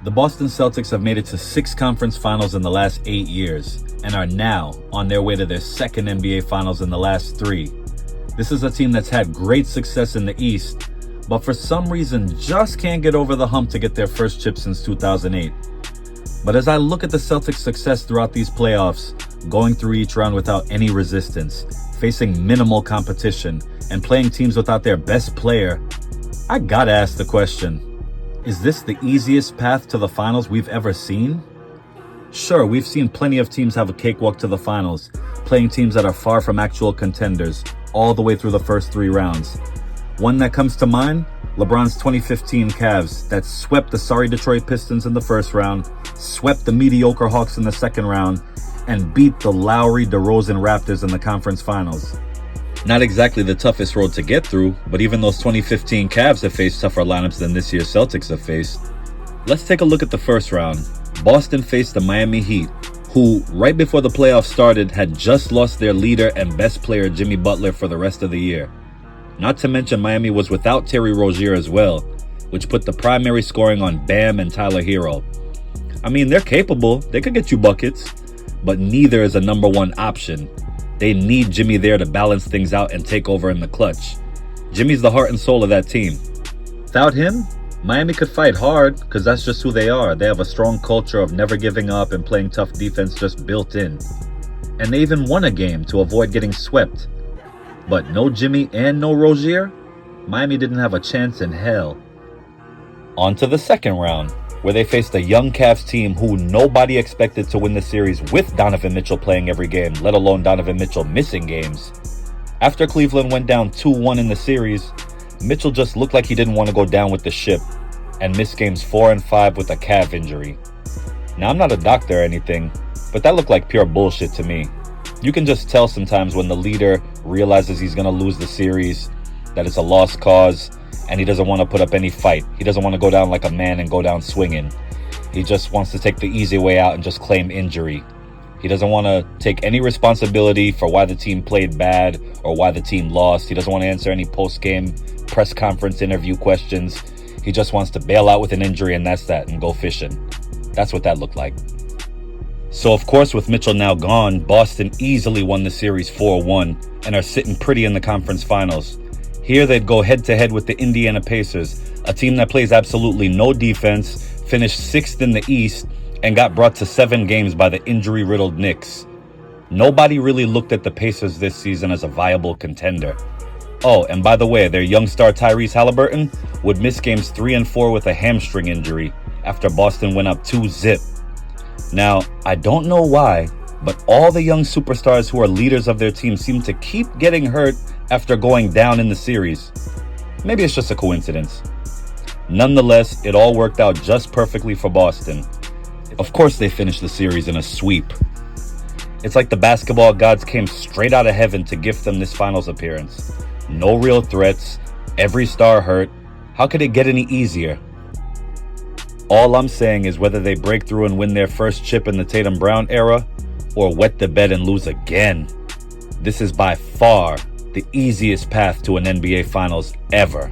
The Boston Celtics have made it to 6 conference finals in the last 8 years and are now on their way to their second NBA finals in the last 3. This is a team that's had great success in the East, but for some reason just can't get over the hump to get their first chip since 2008. But as I look at the Celtics' success throughout these playoffs, going through each round without any resistance, facing minimal competition, and playing teams without their best player, I gotta ask the question, is this the easiest path to the finals we've ever seen? Sure, we've seen plenty of teams have a cakewalk to the finals, playing teams that are far from actual contenders, all the way through the first 3 rounds. One that comes to mind, LeBron's 2015 Cavs that swept the sorry Detroit Pistons in the first round, swept the mediocre Hawks in the second round, and beat the Lowry DeRozan Raptors in the conference finals. Not exactly the toughest road to get through, but even those 2015 Cavs have faced tougher lineups than this year's Celtics have faced. Let's take a look at the first round. Boston faced the Miami Heat, who, right before the playoffs started, had just lost their leader and best player Jimmy Butler for the rest of the year. Not to mention Miami was without Terry Rozier as well, which put the primary scoring on Bam and Tyler Hero. I mean, they're capable, they could get you buckets, but neither is a number 1 option. They need Jimmy there to balance things out and take over in the clutch. Jimmy's the heart and soul of that team. Without him, Miami could fight hard because that's just who they are. They have a strong culture of never giving up and playing tough defense just built in. And they even won a game to avoid getting swept. But no Jimmy and no Rozier, Miami didn't have a chance in hell. On to the second round, where they faced a young Cavs team who nobody expected to win the series with Donovan Mitchell playing every game, let alone Donovan Mitchell missing games. After Cleveland went down 2-1 in the series, Mitchell just looked like he didn't want to go down with the ship and missed games 4 and 5 with a calf injury. Now, I'm not a doctor or anything, but that looked like pure bullshit to me. You can just tell sometimes when the leader realizes he's going to lose the series, that it's a lost cause, and he doesn't want to put up any fight. He doesn't want to go down like a man and go down swinging. He just wants to take the easy way out and just claim injury. He doesn't want to take any responsibility for why the team played bad or why the team lost. He doesn't want to answer any post-game press conference interview questions. He just wants to bail out with an injury and that's that, and go fishing. That's what that looked like. So of course, with Mitchell now gone, Boston easily won the series 4-1 and are sitting pretty in the conference finals. Here they'd go head-to-head with the Indiana Pacers, a team that plays absolutely no defense, finished 6th in the East, and got brought to 7 games by the injury-riddled Knicks. Nobody really looked at the Pacers this season as a viable contender. Oh, and by the way, their young star Tyrese Halliburton would miss games 3 and 4 with a hamstring injury after Boston went up 2-0. Now, I don't know why, but all the young superstars who are leaders of their team seem to keep getting hurt after going down in the series. Maybe it's just a coincidence. Nonetheless, it all worked out just perfectly for Boston. Of course they finished the series in a sweep. It's like the basketball gods came straight out of heaven to gift them this finals appearance. No real threats, every star hurt. How could it get any easier? All I'm saying is whether they break through and win their first chip in the Tatum Brown era, or wet the bed and lose again, this is by far the easiest path to an NBA Finals ever.